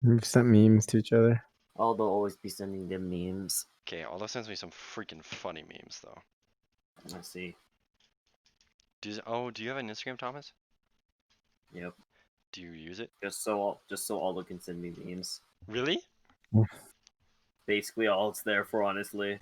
We've sent memes to each other. Aldo always be sending them memes. Okay, Aldo sends me some freaking funny memes though. Let's see. Do you have an Instagram, Thomas? Yep. Do you use it? Just so Aldo can send me memes. Really? Basically all it's there for, honestly.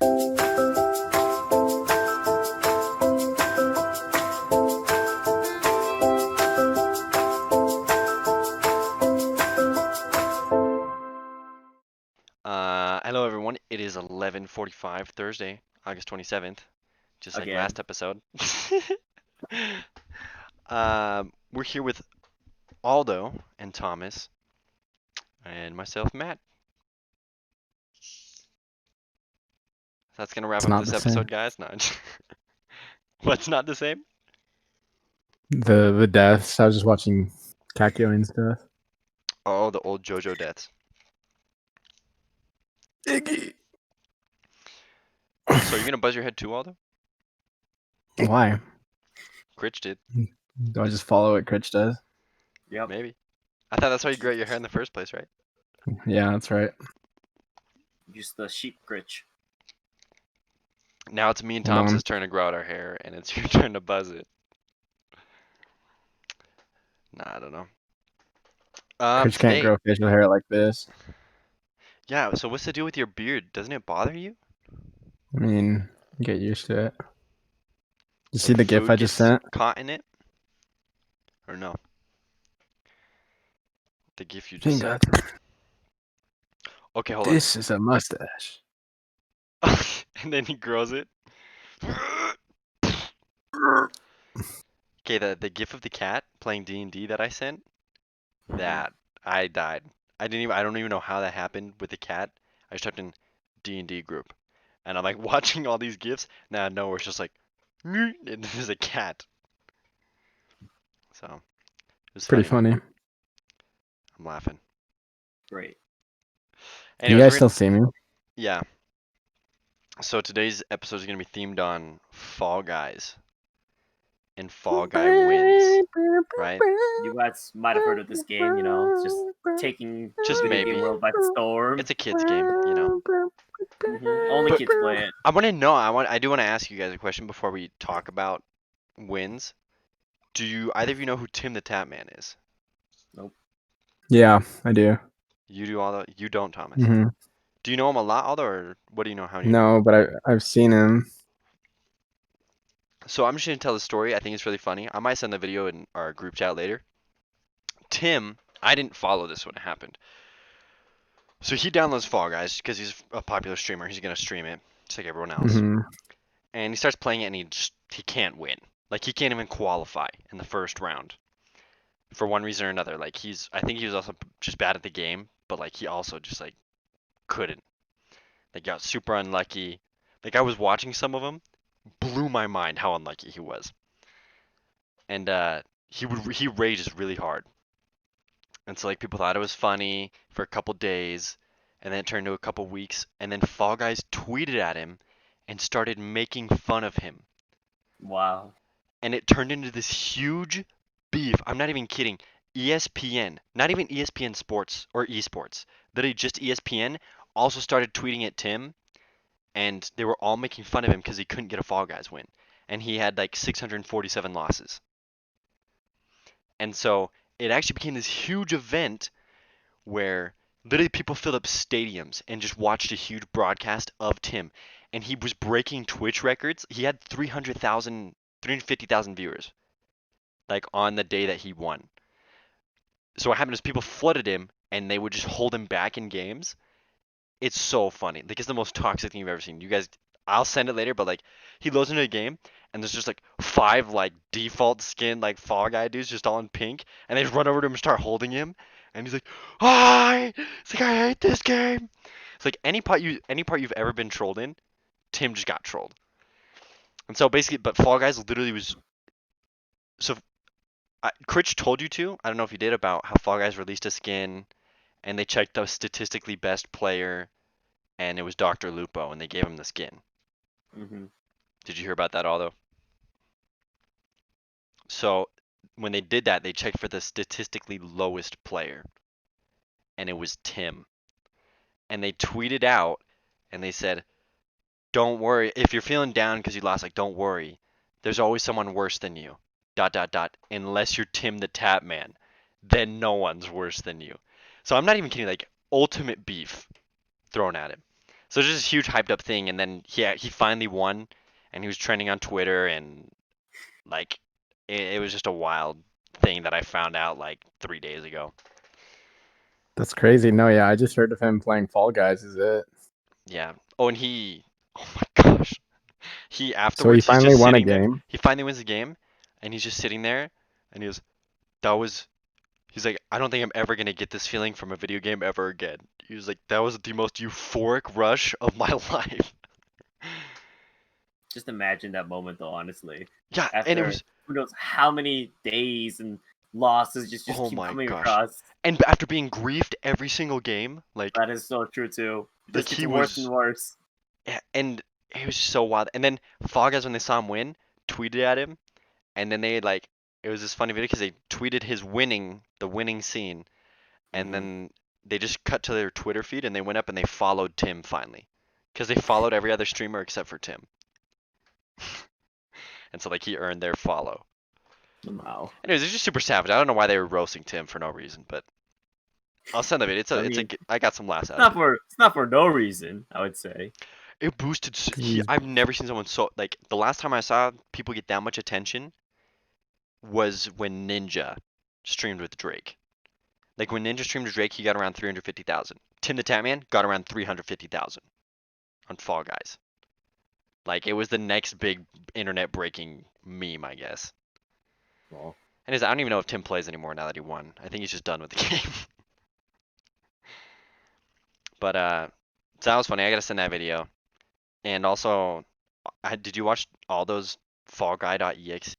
Hello everyone. It is 11:45 Thursday, August 27th, just like Again. last episode. We're here with Aldo and Thomas and myself, Matt. That's gonna wrap It's up not this the same. episode, guys. No. What's not the same? The deaths. I was just watching Kakyo and stuff. Oh, the old JoJo deaths. Iggy. So you're gonna buzz your head too, Aldo? Why? Critch did. Do I just follow what Critch does? Yep. Maybe. I thought that's why you grew out your hair in the first place, right? Yeah, that's right. Just the sheep gritch. Now it's me and Hold on. Thomas's turn to grow out our hair, and it's your turn to buzz it. Nah, I don't know. Critch can't grow facial hair like this. Yeah, so what's the deal with your beard? Doesn't it bother you? I mean, get used to it. You see Like the GIF food I just gets sent? caught in it? Or no? The GIF you I just think sent? that's- Okay, hold This is a mustache. on. And then he grows it. Okay, the GIF of the cat playing D&D that I sent, that I died. I don't even know how that happened with the cat. I just typed in D&D group. And I'm like watching all these GIFs. Now nowhere it's just like and there's a cat. So it was Pretty funny. funny. I'm laughing. Great. Do Anyways, you guys still see me? yeah. So today's episode is gonna be themed on Fall Guys. And Fall Guy wins, right? You guys might have heard of this game, you know, it's just taking Just video maybe. game world by storm. It's a kid's game, you know. Only But- kids play it. I want to know. I do want to ask you guys a question before we talk about wins. Do you either of you know who Tim the Tap Man is? Yeah, I do. You do, Aldo. You don't, Thomas. hmm Do you know him a lot, Aldo, or what do you know? How do you? No, but I've seen him. So I'm just gonna tell the story. I think it's really funny. I might send the video in our group chat later. Tim, I didn't follow this when it happened. So he downloads Fall Guys because he's a popular streamer. He's gonna stream it just like everyone else. hmm And he starts playing it, and he can't win. Like he can't even qualify in the first round. For one reason or another. Like I think he was also just bad at the game, but like he also just like couldn't. Like got super unlucky. Like I was watching some of them, blew my mind how unlucky he was. And he rages really hard. And so like people thought it was funny for a couple days, and then it turned to a couple weeks, and then Fall Guys tweeted at him and started making fun of him. Wow. And it turned into this huge beef. I'm not even kidding. ESPN, not even ESPN Sports or Esports, literally just ESPN, also started tweeting at Tim, and they were all making fun of him because he couldn't get a Fall Guys win, and he had like 647 losses. And so it actually became this huge event where literally people filled up stadiums and just watched a huge broadcast of Tim, and he was breaking Twitch records. He had 350,000 viewers, like on the day that he won. So what happened is people flooded him, and they would just hold him back in games. It's so funny. Like it's the most toxic thing you've ever seen. You guys, I'll send it later, but like he loads into a game, and there's just like 5 like default skin like Fall Guy dudes just all in pink, and they just run over to him and start holding him, and he's like, "Hi!" It's like, "I hate this game." It's like any part you've ever been trolled in, Tim just got trolled. And so basically, but Fall Guys literally was so. Critch told you to. I don't know if you did about how Fall Guys released a skin, and they checked the statistically best player, and it was Dr. Lupo, and they gave him the skin. hmm Did you hear about that, Aldo? So when they did that, they checked for the statistically lowest player, and it was Tim. And they tweeted out and they said, "Don't worry if you're feeling down because you lost. Like, don't worry. There's always someone worse than you. ... Unless you're Tim the Tap Man, then no one's worse than you." So I'm not even kidding. Like, ultimate beef thrown at him. So it's just a huge hyped up thing, and then he finally won, and he was trending on Twitter, and like it was just a wild thing that I found out like 3 days ago. That's crazy. No, yeah, I just heard of him playing Fall Guys. Is it? Yeah. Oh, and oh my gosh, he So he afterwards he's finally just won a sitting there. game. He finally wins the game, and he's just sitting there, and that was. He's like, "I don't think I'm ever gonna get this feeling from a video game ever again." He was like, "That was the most euphoric rush of my life." Just imagine that moment, though. Honestly, Yeah, and it after was. who knows how many days and losses just Oh keep my coming gosh. across. And after being griefed every single game, like That is so true too. It Like, just he gets worse was- and worse. yeah, and it was so wild. And then Fall Guys, when they saw him win, tweeted at him, and then they like it was this funny video because they tweeted the winning scene, and Mhm. then they just cut to their Twitter feed and they went up and they followed Tim finally, because they followed every other streamer except for Tim. And so like he earned their follow. Wow. Anyways, it's just super savage. I don't know why they were roasting Tim for no reason, but I'll send the video. I mean, I got some laughs out It's of it. it's not for no reason, I would say. It boosted. 'Cause he's- I've never seen someone so like the last time I saw people get that much attention was when Ninja streamed with Drake. Like when Ninja streamed with Drake, he got around 350,000. Tim the Tatman got around 350,000 on Fall Guys. Like it was the next big internet breaking meme, I guess. Well, And I don't even know if Tim plays anymore now that he won. I think he's just done with the game. But so that was funny. I gotta send that video. And also, did you watch Aldo's FallGuy.exe?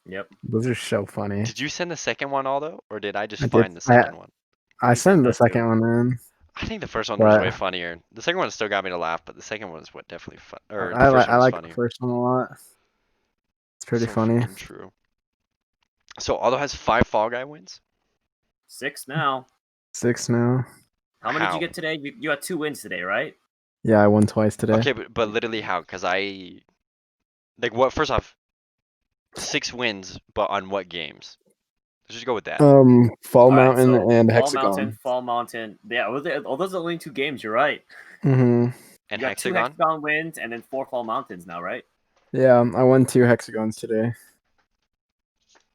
yep. Those are so funny. Did you send the second one, Aldo, or did I just I did. find the second one? I You sent sent the that too. second one in. I think the first one was But way funnier. The second one still got me to laugh, but the second one is what definitely fun. Or the I first one was like funnier. the first one a lot. It's pretty So funny. freaking true. So Aldo has 5 Fall Guy wins. 6 now. 6 now. How many did How? you get today? You had 2 wins today, right? Yeah, I won twice today. Okay, but literally how? Because like what? First off, 6 wins, but on what games? Let's just go with that. Fall Alright, Mountain so and Fall Hexagon. Mountain, Fall Mountain. Yeah, those are the only 2 games. You're right. Mm-hmm. And You got 2 Hexagon. Hexagon wins and then 4 Fall Mountains now, right? Yeah, I won 2 Hexagons today.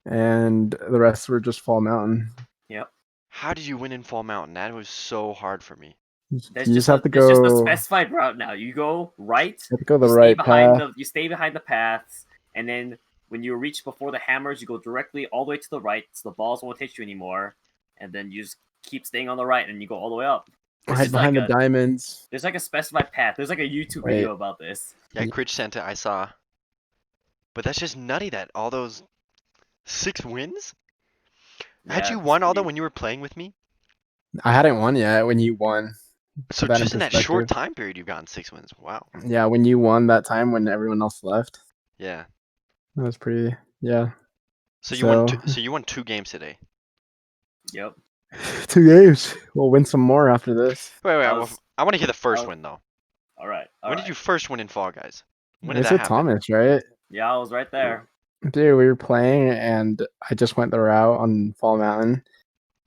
And the rest were just Fall Mountain. Yep. How did you win in Fall Mountain? That was so hard for me. There's You just just have to there's just a go. specified route now. You go right. You have to go the you right stay behind path. you stay behind the paths, and then when you reach before the hammers, you go directly all the way to the right, so the balls won't hit you anymore, and then you just keep staying on the right, and you go all the way up. Hide behind the diamonds. There's like a specified path. There's like a YouTube Wait. video about this. Yeah, Critch sent it. I saw. But that's just nutty that all those 6 wins? Had Yeah, you it's won, Aldo, pretty- when you were playing with me? I hadn't won yet when you won. So that in just in that short perspective. time period, you've gotten 6 wins. Wow. Yeah, when you won that time when everyone else left. Yeah. That was pretty. Yeah. So you won. So- So you won 2 games today. Yep. 2 games. We'll win some more after this. Wait. That I was- want to hear the first was- win though. All right. When did you first win in Fall Guys? When did It's that with happen? Thomas, right? Yeah, I was right there. Dude, we were playing and I just went the route on Fall Mountain.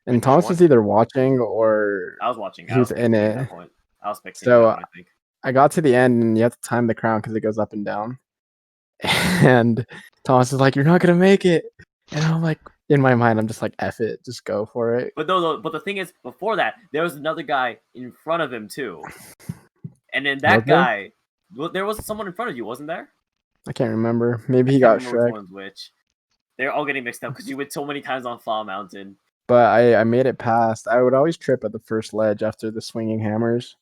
And you Thomas won? was either watching or I was watching. He was in spectating at it. that point. I was spectating So, that one, I think. I got to the end and you have to time the crown because it goes up and down. And Thomas is like, "You're not gonna make it." And I'm like, in my mind, I'm just like, "F it, just go for it." But but the thing is, before that, there was another guy in front of him too. And then that Was there? guy, there was someone in front of you, wasn't there? I can't remember. Maybe he I got can't remember Shrek. which one's which. They're all getting mixed up because you went so many times on Fall Mountain. But I made it past. I would always trip at the first ledge after the swinging hammers.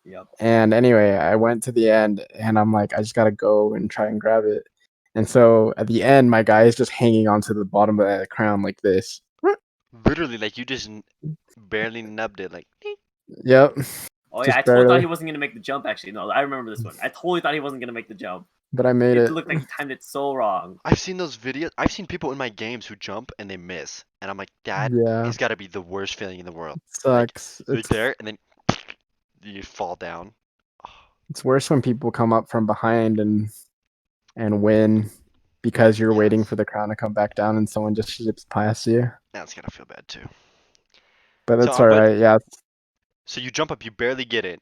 Yep. And anyway, I went to the end and I'm like, I just gotta go and try and grab it. And so at the end, my guy is just hanging onto the bottom of the crown like this. Literally, like you just barely nubbed it. Like. Yep. Oh yeah, Just I totally thought barely. he wasn't gonna make the jump. Actually, no, I remember this one. I totally thought he wasn't gonna make the jump. But I made It it. looked like he timed it so wrong. I've seen those videos. I've seen people in my games who jump and they miss, and I'm like, that Yeah, has got to be the worst feeling in the world. it Like, sucks. you're like there, and then you fall down. It's worse when people come up from behind and win because you're waiting Yes. for the crown to come back down and someone just zips past you. That's gotta feel bad too. But So, that's all right. Yeah. so you jump up, you barely get it.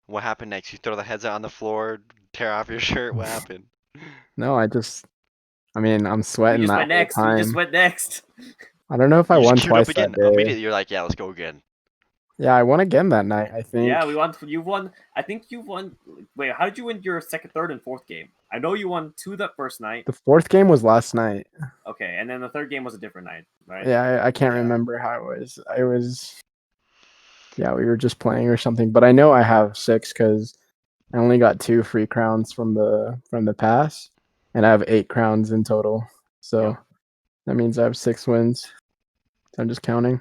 What happened next? You throw the headset on the floor, tear off your shirt. What happened? No, I mean, I'm You sweating just that went whole next. You just time. went next. I don't know if I You just won queued up twice that again. day. Immediately, you're like, yeah, let's go again. Yeah, I won again that night, I think. Yeah, we won. You won. I think you won. Wait, how did you win your second, third, and fourth game? I know you won 2 that first night. The fourth game was last night. Okay, and then the third game was a different night, right? Yeah, I can't Yeah. remember how it was. Yeah, we were just playing or something. But I know I have 6 because I only got 2 free crowns from the pass, and I have 8 crowns in total. So Yep. that means I have 6 wins. So I'm just counting.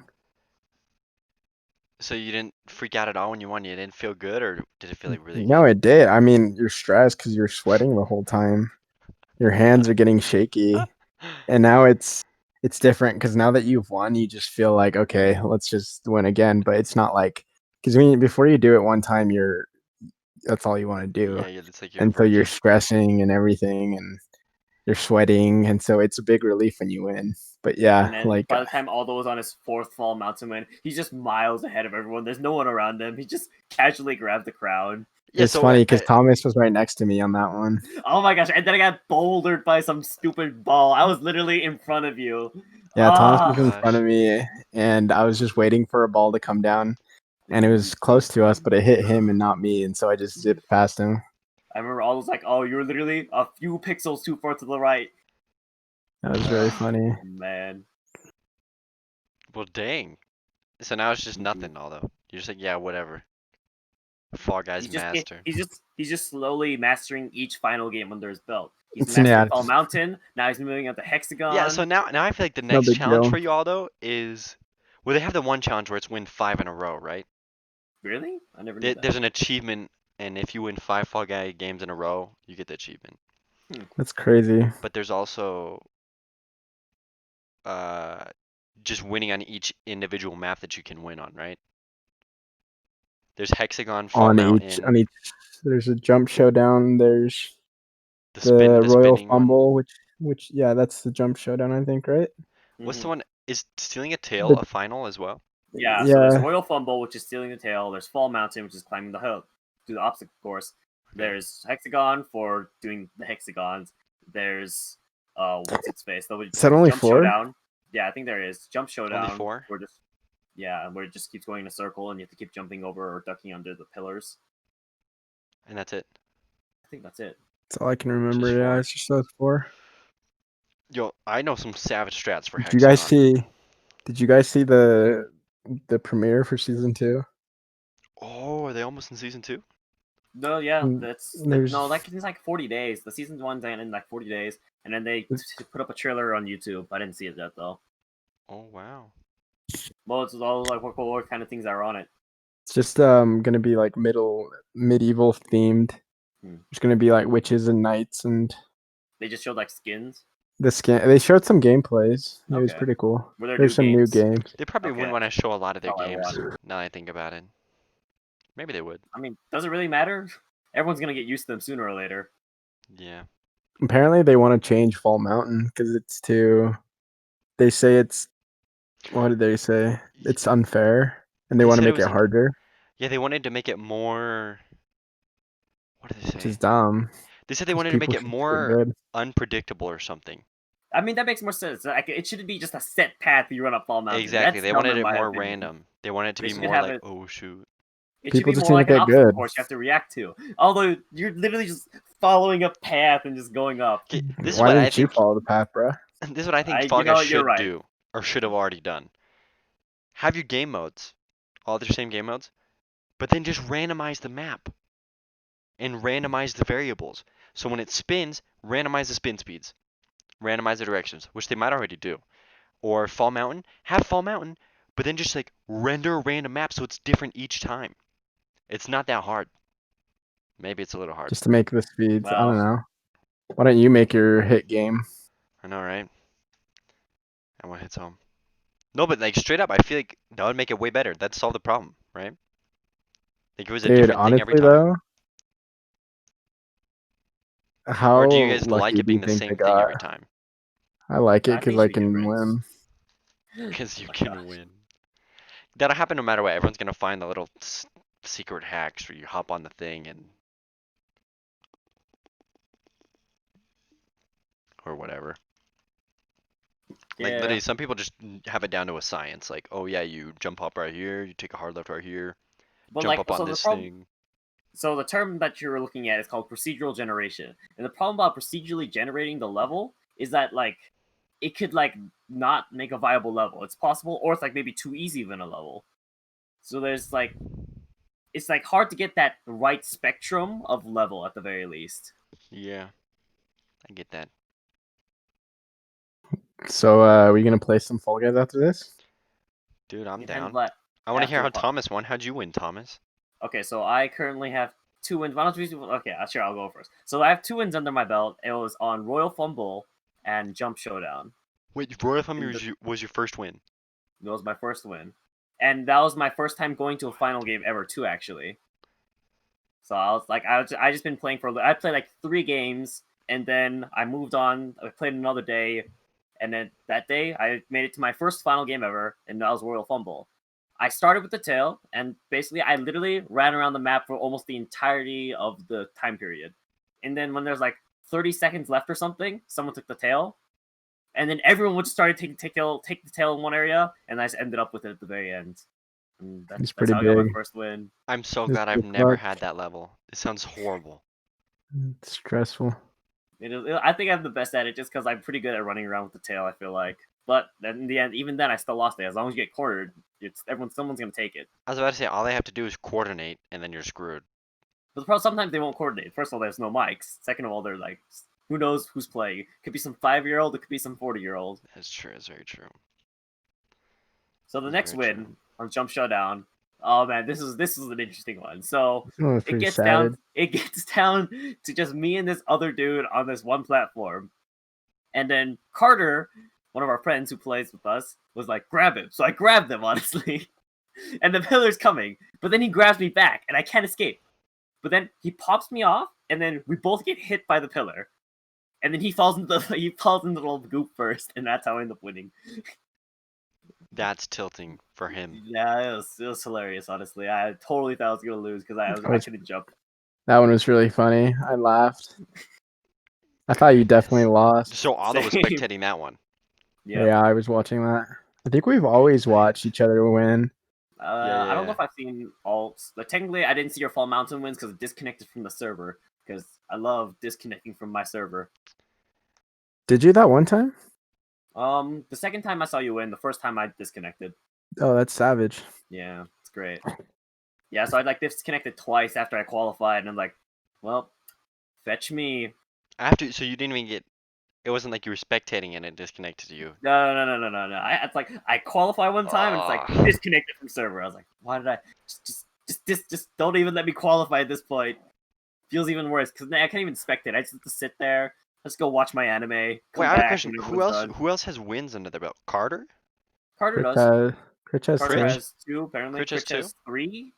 So you didn't freak out at all when you won? You didn't feel good, or did it feel like really No, good? it did. I mean, you're stressed because you're sweating the whole time. Your hands are getting shaky, and now it's different because now that you've won, you just feel like, okay, let's just win again. But it's not like because before you do it one time, that's all you want to do, Yeah, it's like you're and so you're virgin. stressing and everything, and you're sweating, and so it's a big relief when you win. But yeah, And then like by the time Aldo was on his 4th fall mountain win, he's just miles ahead of everyone. There's no one around him. He just casually grabbed the crown. Yeah, it's so funny because Thomas was right next to me on that one. Oh my gosh! And then I got bouldered by some stupid ball. I was literally in front of you. Yeah, Thomas was Ah, in front gosh. of me, and I was just waiting for a ball to come down, and it was close to us, but it hit him and not me, and so I just zipped past him. I remember Aldo's like, "Oh, you're literally a few pixels too far to the right." That was very funny. Oh man. Well, dang. So now it's just nothing, although. You're just like, yeah, whatever. Fall Guys master. He's just slowly mastering each final game under his belt. He's It's yeah, mastered Fall Mountain. Now he's moving up to Yeah, Hexagon. so now I feel like the no next big challenge deal. for you, Aldo, is well, they have the one challenge where it's win 5 in a row, right? Really? I never knew that. There's an achievement, and if you win 5 Fall Guy games in a row, you get the achievement. That's crazy. But there's also uh just winning on each individual map that you can win on, right? There's Hexagon, Fall Mountain, On each, there's a jump showdown. There's the the Royal spinning one. Fumble, which yeah, that's the jump showdown, I think, right? What's the Mhm. one? Is stealing a tail The a final as well? Yeah, so there's yeah, Royal Fumble, which is stealing the tail. There's Fall Mountain, which is climbing the hill, do the obstacle course. Okay. There's Hexagon for doing the hexagons. There's what's its face? is that only Jump 4? Showdown. Yeah, I think there is Jump Only Showdown. 4? Where just where it just keeps going in a circle and you have to keep jumping over or ducking under the pillars. And that's it. I think that's it. That's all I can remember. Just Yeah, 4. it's just those 4. Yo, I know some savage strats for Did you guys Hexagon. see? Did you guys see the premiere for season 2? Oh, are they almost in season 2? No, yeah, no, There's like it's like 40 days. The season one's in like 40 days, and then they put up a trailer on YouTube. I didn't see it yet though. Oh, wow. Well, it's all like what kind of things are on it. It's just gonna be like medieval themed. Hmm. There's gonna be like witches and knights and They just showed like skins. the skin. They showed some gameplays. It was Okay. pretty cool. Were there There's new some new games? games. They probably Okay. wouldn't want to show a lot of their That's all I games, want. now that I think about it. Maybe they would. I mean, does it really matter? Everyone's gonna get used to them sooner or later. Yeah. Apparently, they want to change Fall Mountain because it's too. They say it's. What did they say? It's unfair, and they They want to said it make was it harder, Yeah, they wanted to make it more. What did they which is say? dumb. They said they 'Cause wanted to make people it should feel more good. unpredictable or something. I mean, that makes more sense. Like, it shouldn't be just a set path you run up Fall Mountain. Exactly. That's They dumb wanted in it my more opinion. random. They wanted it to They be should more have like, it. oh shoot. It should People be just more need to like an get obstacle good. course you have to react to. Although you're literally just following a path and just going up. Okay, this is Why what I didn't you think. follow the path, bro? This is what I think Fall You Guys know, you're should right. do, or should have already done. Have your game modes, all the same game modes, but then just randomize the map and randomize the variables. So when it spins, randomize the spin speeds, randomize the directions, which they might already do. Or Fall Mountain, have Fall Mountain, but then just like render a random map so it's different each time. It's not that hard. Maybe it's a little hard. Just to make the speeds. I don't Well, know. Why don't you make your hit game? I know, right? And what hits home? No, but like straight up, I feel like that would make it way better. That'd solve the problem, right? Like it was a Dude, different thing every honestly time. though, Or do you how guys like lucky it do you being the think they same thing got? every time? I like it I because think it I should be can different. win. Because Oh you my can gosh. win. That'll happen no matter what. Everyone's gonna find the little secret hacks where you hop on the thing and or whatever. Like Yeah. literally, some people just have it down to a science. Like, oh yeah, you jump up right here, you take a hard left right here, But jump like, up on so the this problem, thing. so the term that you're looking at is called procedural generation, and the problem about procedurally generating the level is that like it could like not make a viable level. It's possible, or it's like maybe too easy of a level. So there's like it's like hard to get that right spectrum of level at the very least. Yeah, I get that. So, are we gonna play some Fall Guys after this? Dude, I'm Depends down. what I want to hear after how the fun. Thomas won. How'd you win, Thomas? Okay, so I currently have 2 wins. Why don't we okay, sure, I'll go first. So I have 2 wins under my belt. It was on Royal Fumble and Jump Showdown. Wait, Royal Thumb In the, was your first win. that was my first win, and that was my first time going to a final game ever too. Actually, so I just been playing for. I played like 3 games, and then I moved on. I played another day, and then that day I made it to my first final game ever, and that was Royal Fumble. I started with the tail, and basically I literally ran around the map for almost the entirety of the time period. And then when there's like 30 seconds left or something, someone took the tail, and then everyone would start to take the tail in one area, and I just ended up with it at the very end. And It's that's pretty how I got my big. first win. I'm so It's glad I've pretty never clutch. had that level. It sounds horrible. It's stressful. I think I'm the best at it just because I'm pretty good at running around with the tail. I feel like, but then in the end, even then, I still lost it. As long as you get cornered, someone's gonna take it. I was about to say, all they have to do is coordinate, and then you're screwed. But the problem sometimes they won't coordinate. First of all, there's no mics. Second of all, they're like, who knows who's playing? It could be some 5-year-old. It could be some 40-year-old. That's true. It's very true. So the That's next very true. win on Jump Showdown. Oh man, this is an interesting one. So This one was it pretty gets savage. down it gets down to just me and this other dude on this one platform. And then Carter, one of our friends who plays with us, was like, grab him. So I grabbed him, honestly. And the pillar's coming. But then he grabs me back and I can't escape. But then he pops me off, and then we both get hit by the pillar. And then he falls into the little goop first, and that's how I end up winning. That's tilting for him. Yeah, it was hilarious. Honestly, I totally thought I was gonna lose because I was- couldn't jump. That one was really funny. I laughed. I thought you definitely lost. So Aldo was Same. spectating that one. Yeah, I was watching that. I think we've always watched each other win. I don't know Yeah. if I've seen all. But technically, I didn't see your Fall Mountain wins because it disconnected from the server. Because I love disconnecting from my server. Did you that one time? The second time I saw you win, the first time I disconnected. Oh, that's savage. Yeah, it's great. Yeah, so I like disconnected twice after I qualified, and I'm like, well, fetch me. After, so you didn't even get. It wasn't like you were spectating and it disconnected you. No. It's like I qualify one time and it's like Ugh. disconnected from server. I was like, why did I just don't even let me qualify at this point? Feels even worse because I can't even spectate. I just have to sit there. Let's go watch my anime. Wait, Come I have a back question. when Who everyone's else? done. Who else has wins under their belt? Carter? Carter Critch does. has Carter Critch? two. has 2 apparently. Critch has Critch has 3,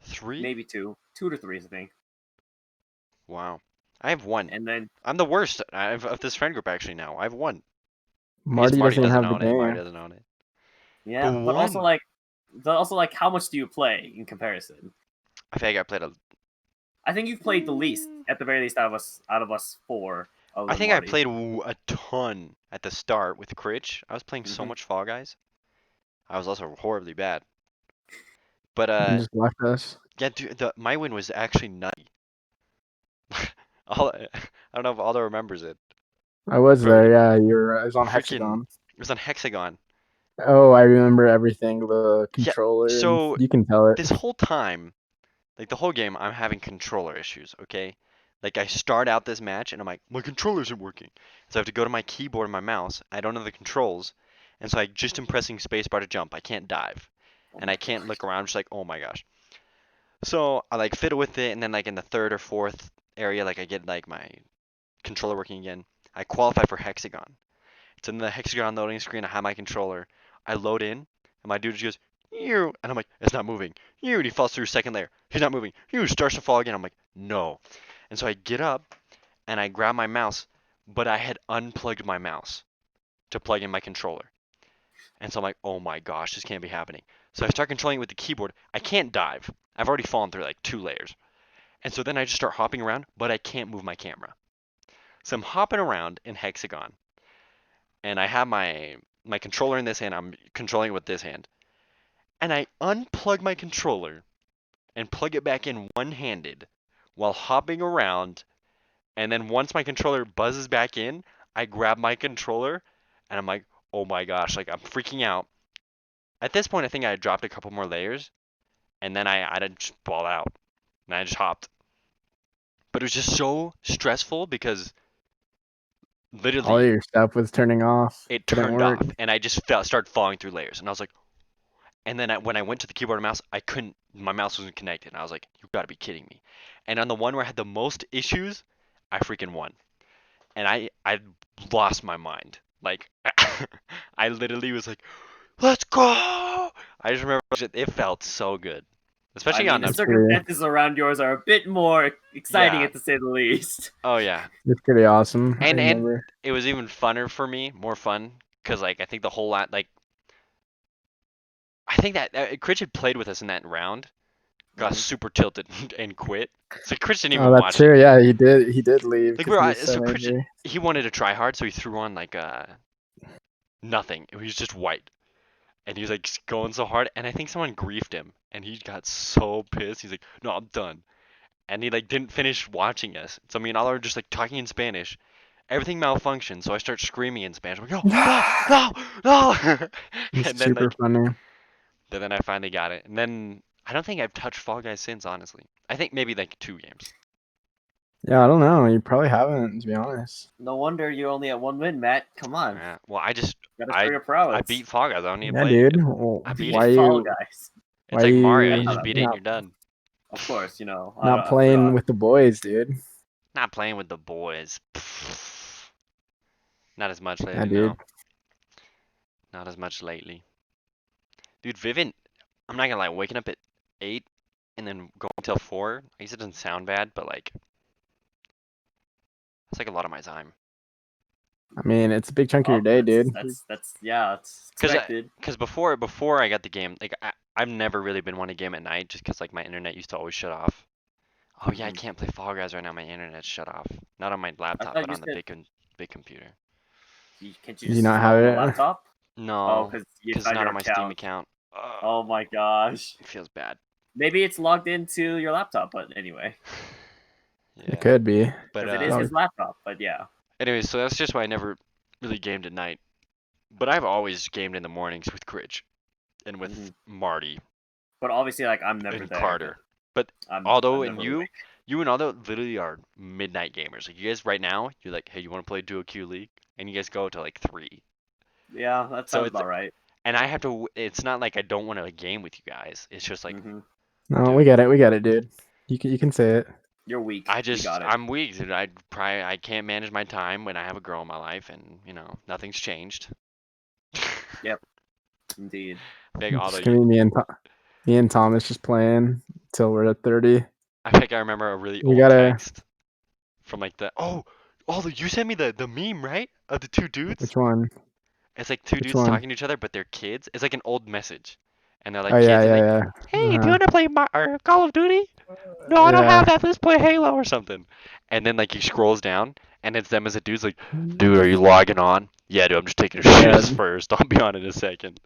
3? maybe 2, 2 to 3, I think. Wow. I have 1. And then I'm the worst of this friend group actually now. I have 1. I guess Marty doesn't even have the own it. Marty game. doesn't own it. yeah, But but also 1. like how much do you play in comparison? I think I played a. I think you've played the least, at the very least, out of us 4. Other I than think I Marty. played a ton at the start with Critch. I was playing so Mhm. much Fall Guys. I was also horribly bad. But And just left us. yeah, dude, my win was actually nutty. I don't know if Aldo remembers it. I was Bro, there. Yeah, I was on freaking, Hexagon. it was on Hexagon. Oh, I remember everything. The Yeah, controller, and so you can tell it. this whole time, like the whole game, I'm having controller issues, okay? Like I start out this match and I'm like, my controller isn't working. So I have to go to my keyboard and my mouse. I don't know the controls. And so I just am pressing spacebar to jump. I can't dive. Oh And my I can't gosh. look around. I'm just like, oh my gosh. So I like fiddle with it, and then like in the third or fourth area, like I get like my controller working again. I qualify for Hexagon. It's in the Hexagon loading screen. I have my controller. I load in, and my dude just goes, you, and I'm like, it's not moving. You, and he falls through second layer. He's not moving. You, starts to fall again. I'm like, no. And so I get up and I grab my mouse, but I had unplugged my mouse to plug in my controller. And so I'm like, oh my gosh, this can't be happening. So I start controlling it with the keyboard. I can't dive. I've already fallen through like 2 layers. And so then I just start hopping around, but I can't move my camera. So I'm hopping around in Hexagon, and I have my controller in this hand. I'm controlling it with this hand, and I unplug my controller and plug it back in one-handed while hopping around. And then once my controller buzzes back in, I grab my controller, and I'm like, oh my gosh, like I'm freaking out. At this point, I think I had dropped a couple more layers, and then I just balled out, and I just hopped. But it was just so stressful because All literally your stuff was turning off. it Couldn't turned work. off, and I just started falling through layers, and I was like, and then when I went to the keyboard and mouse, I couldn't, my mouse wasn't connected, and I was like, you gotta be kidding me. And on the one where I had the most issues, I freaking won, and I lost my mind. Like I literally was like, let's go. I just remember it felt so good, I especially mean, on the a, That's pretty, circumstances around yours are a bit more exciting, yeah, at to say the least. oh yeah. it's pretty awesome. I And remember. it was even funner for me, more fun, because like I think the whole lot, like I think that Critch had played with us in that round, got Mhm. super tilted and quit. So Critch didn't Oh, even that's watch it. true. Yeah, he did. He did leave Like because he was so so Critch, angry. he wanted to try hard, so he threw on like nothing. He was just white, and he was like going so hard, and I think someone griefed him, and he got so pissed. He's like, "No, I'm done," and he like didn't finish watching us. So me and Aldo are just like talking in Spanish. Everything malfunctioned, so I start screaming in Spanish. I'm like, no, no, no, no! It's And then super like, funny. then I finally got it. And then I don't think I've touched Fall Guys since, honestly. I think maybe like 2 games. Yeah, I don't know. You probably haven't, to be honest. No wonder you're only at 1 win, Matt. Come on, Yeah. Well, I just gotta show I your I prowess. beat Fall Guys. I don't need to Yeah, play it dude. again. Well, I beat Beat it. Fall Guys. It's why like Mario. you You That's just how that beat it works. and not you're done. Of course, not I playing forgot. with the boys, dude? Not playing with the boys. Not as much Yeah, lately, dude. no. Not as much lately. Dude, Vivint, I'm not gonna lie, waking up at 8 and then going till 4, I guess it doesn't sound bad, but like, it's like a lot of my time. I mean, it's a big chunk of your Oh, day, dude. that's yeah, it's Cause expected. before I got the game, like I've never really been one to game at night just cause like my internet used to always shut off. Oh yeah, I Mhm. can't play Fall Guys right now. My internet's shut off. Not on my I laptop, thought but you on the said big computer. can't you Do you just not log on the have it? laptop? Oh, No, because you cause it's found not your on my Steam account. account. Ugh, Oh my gosh. it feels bad. Maybe it's logged into your laptop, but anyway, It Yeah, could be. but because it is No, his laptop. But yeah. anyways, so that's just why I never really gamed at night. But I've always gamed in the mornings with Critch and with Mhm. Marty But obviously, like I'm never and there. Carter. But I'm Aldo and never awake. you and Aldo literally are midnight gamers. Like you guys right now, you're like, hey, you want to play Duo Q League? And you guys go to like 3. Yeah, that So sounds it's about right. and I have to. It's not like I don't want to game with you guys. It's just like, Hmm. no, we dude, get it. We get it, dude. You can say it. You're weak. We got it. I'm weak. Dude. I can't manage my time when I have a girl in my life, and nothing's changed. Yep, indeed. Big It's Aldo, just gonna be me and Thomas just playing till we're at 30. I think I remember a really We old gotta. text from like the Aldo, you sent me the meme, right? Of the 2 dudes. Which one? It's like two Which dudes one? talking to each other, but they're kids. It's like an old message, and they're Oh like yeah, kids, and yeah, like, yeah. hey, do you want to play Call of Duty? No, I don't have Yeah. that. Let's play Halo or something. And then like he scrolls down, and it's them as a dude's like, dude, are you logging on? Yeah, dude, I'm just taking a Yeah. shit first. I'll be on in a second.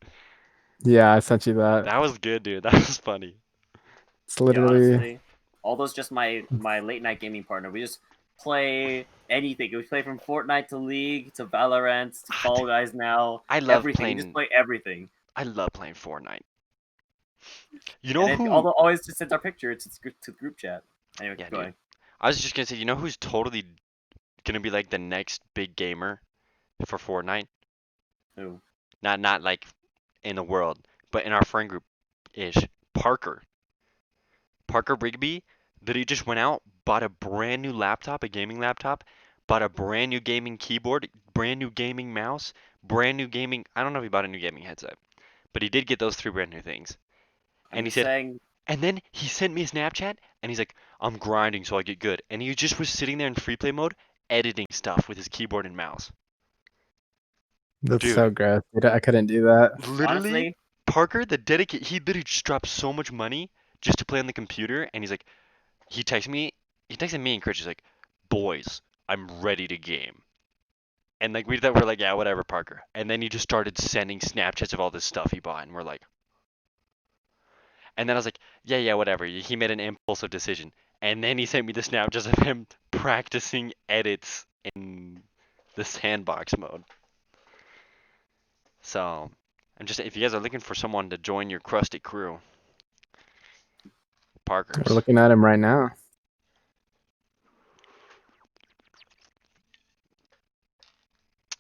Yeah, I sent you that. That was good, dude. That was funny. It's Yeah, literally. honestly, Aldo's just my late night gaming partner. We just play anything. We play from Fortnite to League to Valorant to Ah, Fall dude, Guys now. I love Everything. We just playing. play everything. I love playing Fortnite. You And know then who? Aldo always just sends our picture to the group chat. Anyway, Yeah, keep dude. going. I was just gonna say, you know who's totally gonna be like the next big gamer for Fortnite? Who? Not like in the world, but in our friend group ish. Parker. Parker Rigby literally just went out, bought a brand new laptop, a gaming laptop, bought a brand new gaming keyboard, brand new gaming mouse, brand new gaming. I don't know if he bought a new gaming headset, but he did get those 3 brand new things. I'm And he just said, saying. and then he sent me a Snapchat, and he's like, I'm grinding so I get good. And he just was sitting there in free play mode, editing stuff with his keyboard and mouse. That's Dude, so gross. I couldn't do that. literally, Honestly, Parker, he literally just dropped so much money just to play on the computer, and he's like, he texted me and Chris, he's like, boys, I'm ready to game. And like we thought we're like, yeah, whatever, Parker. And then he just started sending Snapchats of all this stuff he bought, and we're like, and then I was like, yeah, whatever. He made an impulsive decision. And then he sent me the Snapchats of him practicing edits in the sandbox mode. So, I'm just if you guys are looking for someone to join your crusty crew, We're Parker's. looking at him right now.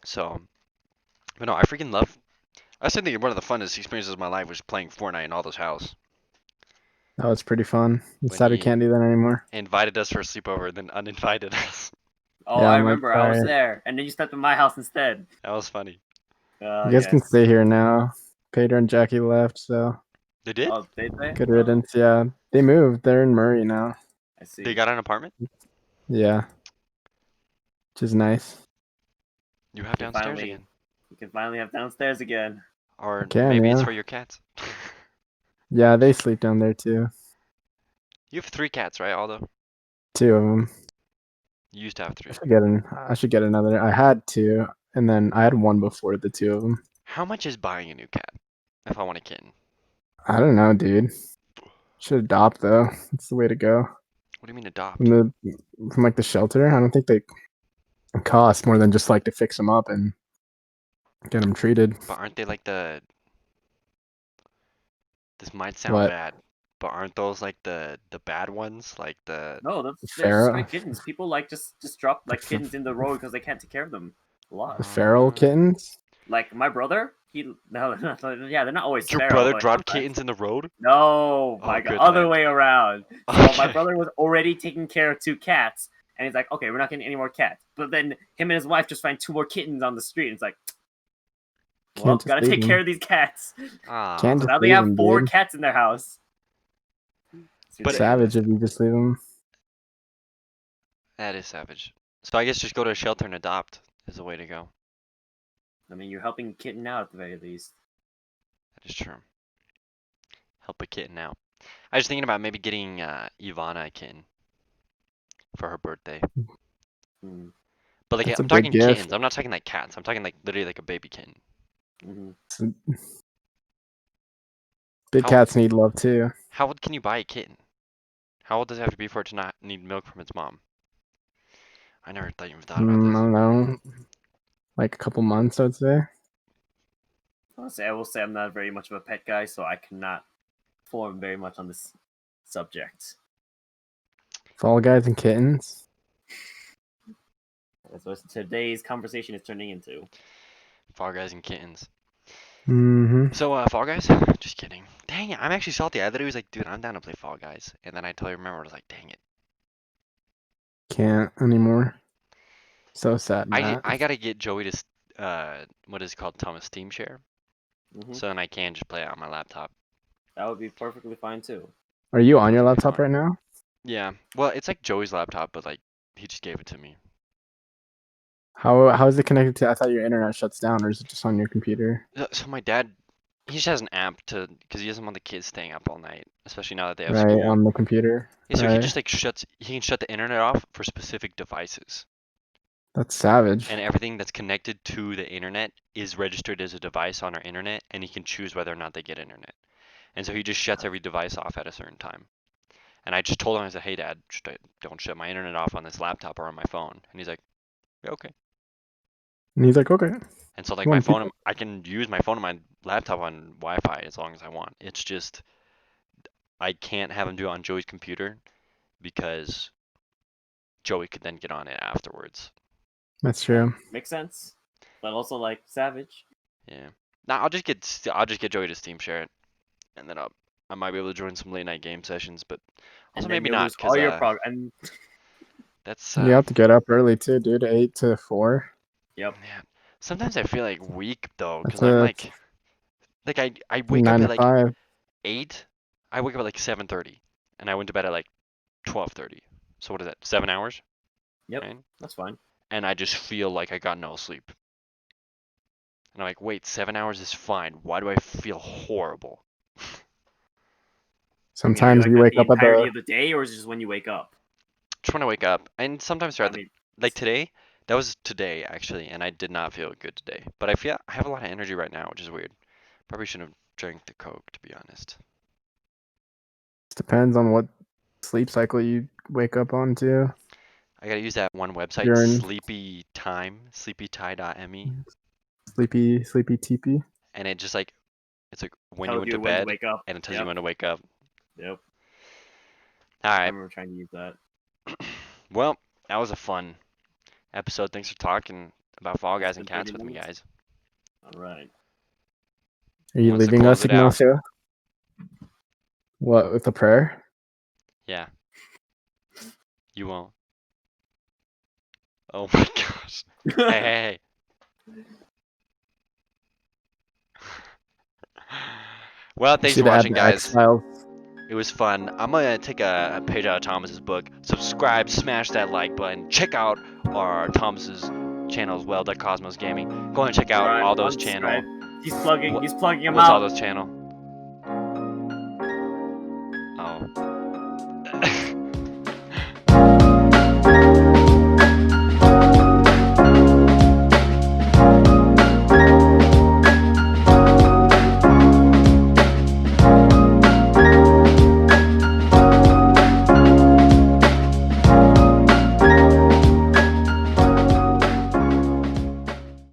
So, but no, I freaking love. I still think one of the funnest experiences of my life was playing Fortnite in Aldo's house That was pretty fun. It's when sad we he can't do that anymore. invited us for a sleepover and then uninvited us. oh, Yeah, I I'm like, remember. I was sorry. there, and then you stepped in my house instead. That was funny. You guys can Yes. stay here now. Peter and Jackie left, so They did? Oh, did they? good Oh, riddance. Yeah, they moved. They're in Murray now. I see. They got an apartment? Yeah, which is nice. You have You can downstairs finally, again. you can finally have downstairs again. Or Can, maybe it's yeah. for your cats. Yeah, they sleep down there too. You have 3 cats, right, Aldo? 2 of them. You used to have I 3. should get I should get another. I had 2, and then I had 1 before the 2 of them. How much is buying a new cat if I want a kitten? I don't know, dude. Should adopt though. It's the way to go. What do you mean adopt? From from like the shelter. I don't think they cost more than just like to fix them up and get them treated. But aren't they like the... This might sound What, bad, but aren't those like the bad ones? Like the... No, they're just feral straight kittens. People like just drop like kittens in the road because they can't take care of them a lot. feral kittens? Like my brother, he no, yeah, they're not always Your feral, brother but dropped sometimes. kittens in the road? No, Oh, my God, good other land. way around. So my Okay. brother was already taking care of 2 cats, and he's like, okay, we're not getting any more cats. But then him and his wife just find 2 more kittens on the street. And it's like, well, Can't just gotta leave take them. care of these cats. Can't So just now they leave have them, 4 dude. cats in their house. It's But- ridiculous. Savage if you just leave them. That is savage. So I guess just go to a shelter and adopt is the way to go. I mean, you're helping kitten out at the very least. That is true. Help a kitten out. I was thinking about maybe getting Ivana a kitten for her birthday. Hmm. But like That's a I'm big talking gift. kittens. I'm not talking like cats. I'm talking like literally like a baby kitten. Hmm. Big How- cats need love too. How old can you buy a kitten? How old does it have to be for it to not need milk from its mom? I never thought you thought about I this. don't know. Like a couple months, I'd say. Honestly, I will say I'm not very much of a pet guy, so I cannot form very much on this subject. Fall Guys and kittens. That's what today's conversation is turning into. Fall Guys and kittens. Mm-hmm. So Fall Guys? Just kidding. Dang it, I'm actually salty. I literally was like, dude, I'm down to play Fall Guys. And then I totally remember I was like, dang it. Can't anymore. So sad, I Matt. gotta get Joey to what is it called, Thomas Steam Share. Hmm. So then I can just play it on my laptop. That would be perfectly fine too. Are you on your That'd be laptop fun. right now? Yeah. Well, it's like Joey's laptop, but like he just gave it to me. How is it connected to? I thought your internet shuts down, or is it just on your computer? So my dad, he just has an app because he doesn't want the kids staying up all night, especially now that they have Right, school. on the computer. Yeah, so he Right. just like he can shut the internet off for specific devices. That's savage. And everything that's connected to the internet is registered as a device on our internet, and he can choose whether or not they get internet. And so he just shuts every device off at a certain time. And I just told him, I said, hey dad, don't shut my internet off on this laptop or on my phone. And he's like, yeah, okay. And he's like, okay. And so like Come my on, phone, people. I can use my phone and my laptop on Wi-Fi as long as I want. It's just, I can't have him do it on Joey's computer because Joey could then get on it afterwards. That's true. Makes sense, but also like savage. Yeah. Nah, I'll just get Joey to Steam share it, and then I might be able to join some late night game sessions, but And also then maybe you'll not, lose because all your progress. And that's You have to get up early too, dude. 8 to 4. yep. yeah. Sometimes I feel like weak though, because That's I'm a like I wake up nine at to like five. 8. I wake up at like 7:30, and I went to bed at like 12:30. So what is that? 7 hours, Yep. right? That's fine. And I just feel like I got no sleep. And I'm like, wait, 7 hours is fine. Why do I feel horrible? I mean, are you Sometimes like you that wake the up at entirety the of the day, or is it just when you wake up? Just when I wake up, and sometimes I throughout the mean, like today, that was today actually, and I did not feel good today. But I feel I have a lot of energy right now, which is weird. Probably shouldn't have drank the Coke, to be honest. depends on what sleep cycle you wake up on too. I gotta use that one website, You're in Sleepy Time, sleepytime.me, sleepy teepee. and it just like it's like when you tells went to you when to bed, wake up. and it tells you Yep. when to wake up. Yep. All I right. remember trying to use that. Well, that was a fun episode. Thanks for talking about Fall It's Guys and been Cats 30 with me, minutes. guys. All right. Are Who you wants to leaving close us, it out? Ignacio? What with a prayer? Yeah, you won't. Oh my gosh. Hey, hey, hey. Well, You thanks for should add watching, the X guys. Files. It was fun. I'm gonna take a page out of Thomas's book. Subscribe, smash that like button. Check out our Thomas's channel as well, Cosmos Gaming. Go and check out Right. Aldo's channel. Unsubscribe. He's plugging. He's plugging him What's out. Aldo's channel? Oh.